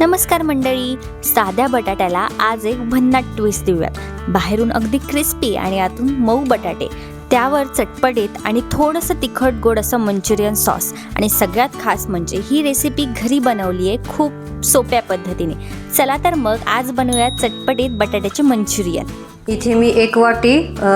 नमस्कार मंडळी, साध्या बटाट्याला आज एक भन्नाट ट्विस्ट देऊयात। बाहेरून अगदी क्रिस्पी आणि आतून मऊ बटाटे, त्यावर चटपटीत आणि थोडंसं तिखट गोड असं मंचुरियन सॉस, आणि सगळ्यात खास म्हणजे ही रेसिपी घरी बनवली आहे खूप सोप्या पद्धतीने। चला तर मग आज बनवूयात चटपटीत बटाट्याचे मंचुरियन। इथे मी 1 वाटी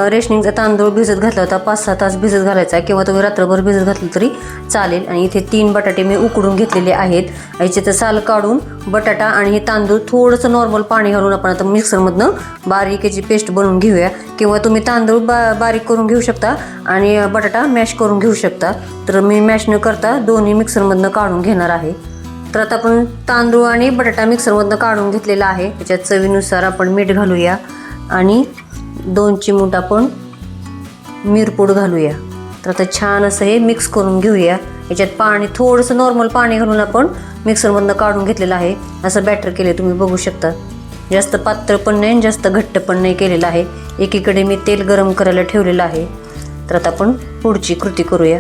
रेशनिंगचा तांदूळ भिजत घातला होता। 5-6 तास भिजत घालायचा किंवा तुम्ही रात्रभर भिजत घातलं तरी चालेल। आणि इथे 3 बटाटे मी उकडून घेतलेले आहेत। याचे साल काढून बटाटा आणि हे तांदूळ थोडंसं नॉर्मल पाणी घालून आपण आता मिक्सरमधनं बारीक याची पेस्ट बनवून घेऊया, किंवा तुम्ही तांदूळ बारीक करून घेऊ शकता आणि बटाटा मॅश करून घेऊ शकता। तर मी मॅश न करता दोन्ही मिक्सरमधनं काढून घेणार आहे। तर आता आपण तांदूळ आणि बटाटा मिक्सरमधनं काढून घेतलेला आहे। त्याच्यात चवीनुसार आपण मीठ घालूया आणि 2 चिमूट आपण मिरपूड घालूया। तर आता छान असं हे मिक्स करून घेऊया। याच्यात पाणी थोडंसं नॉर्मल पाणी घालून आपण मिक्सरमधनं काढून घेतलेलं आहे। असं बॅटर केले तुम्ही बघू शकता। जास्त पातळ पण नाही, जास्त घट्ट पण नाही केलेलं आहे। एकीकडे मी तेल गरम करायला ठेवलेलं आहे। तर आता आपण पुढची कृती करूया।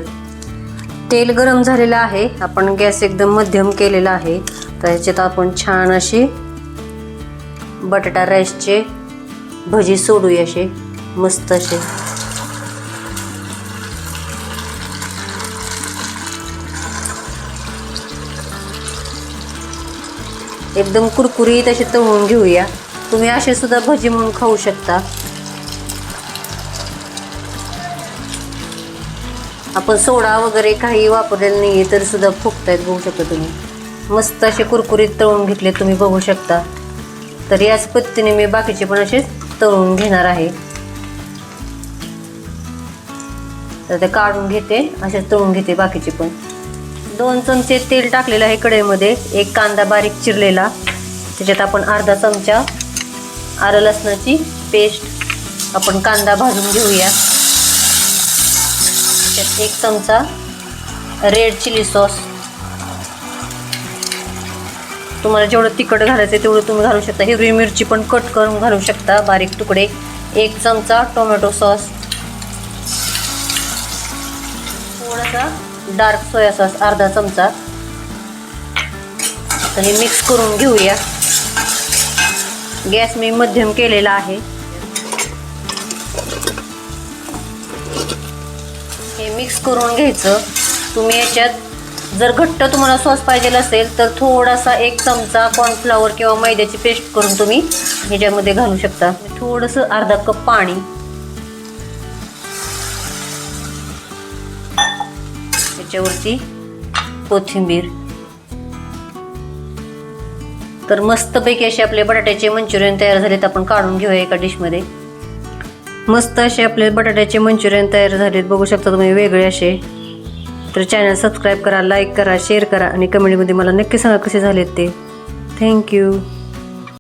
तेल गरम झालेलं आहे, आपण गॅस एकदम मध्यम केलेला आहे। तर याच्यात आपण छान अशी बटाटा राईसचे भजी सोडूया, असे मस्त असे। एकदम कुरकुरीत असे तळून घेऊया। तुम्ही असे सुद्धा भजी म्हणून खाऊ शकता। आपण सोडा वगैरे काही वापरलेलं नाही आहे, तर सुद्धा फुगतायत बघू शकता तुम्ही। मस्त असे कुरकुरीत तळून घेतले तुम्ही बघू शकता। तर याच पद्धतीने मी बाकीचे पण असे तळून घेणार आहे। तर ते काढून घेते, असे तळून घेते बाकीचे पण। 2 चमचे तेल टाकलेलं आहे कढईमध्ये। 1 कांदा बारीक चिरलेला, त्याच्यात आपण अर्धा चमचा आलं लसणाची पेस्ट आपण कांदा भाजून घेऊया। त्यात 1 चमचा रेड चिली सॉस, तुम्हाला जेवढं तिखट घालायचं तेवढं तुम्ही घालू शकता। हिरवी मिरची पण कट करून घालू शकता बारीक तुकडे। 1 चमचा टोमॅटो सॉस, थोडासा डार्क सोया सॉस अर्धा चमचा। तर हे मिक्स करून घेऊया। गॅस मी मध्यम केलेला आहे। हे मिक्स करून घ्यायचं। तुम्ही याच्यात जर घट्ट तुम्हाला सॉस पाहिजे असेल तर थोडासा 1 चमचा कॉर्नफ्लॉवर किंवा मैद्याची पेस्ट करून तुम्ही ह्याच्यामध्ये घालू शकता। थोडंसं अर्धा कप पाणी, त्याच्यावरती कोथिंबीर। तर मस्तपैकी असे आपले बटाट्याचे मंचुरियन तयार झालेत। आपण काढून घेऊया एका डिशमध्ये। मस्त असे आपले बटाट्याचे मंचुरियन तयार झालेत बघू शकता तुम्ही, वेगळे असे। तर चॅनल सबस्क्राईब करा, लाईक करा, शेअर करा आणि कमेंटमध्ये मला नक्की सांगा कसे झालेत ते। थँक्यू।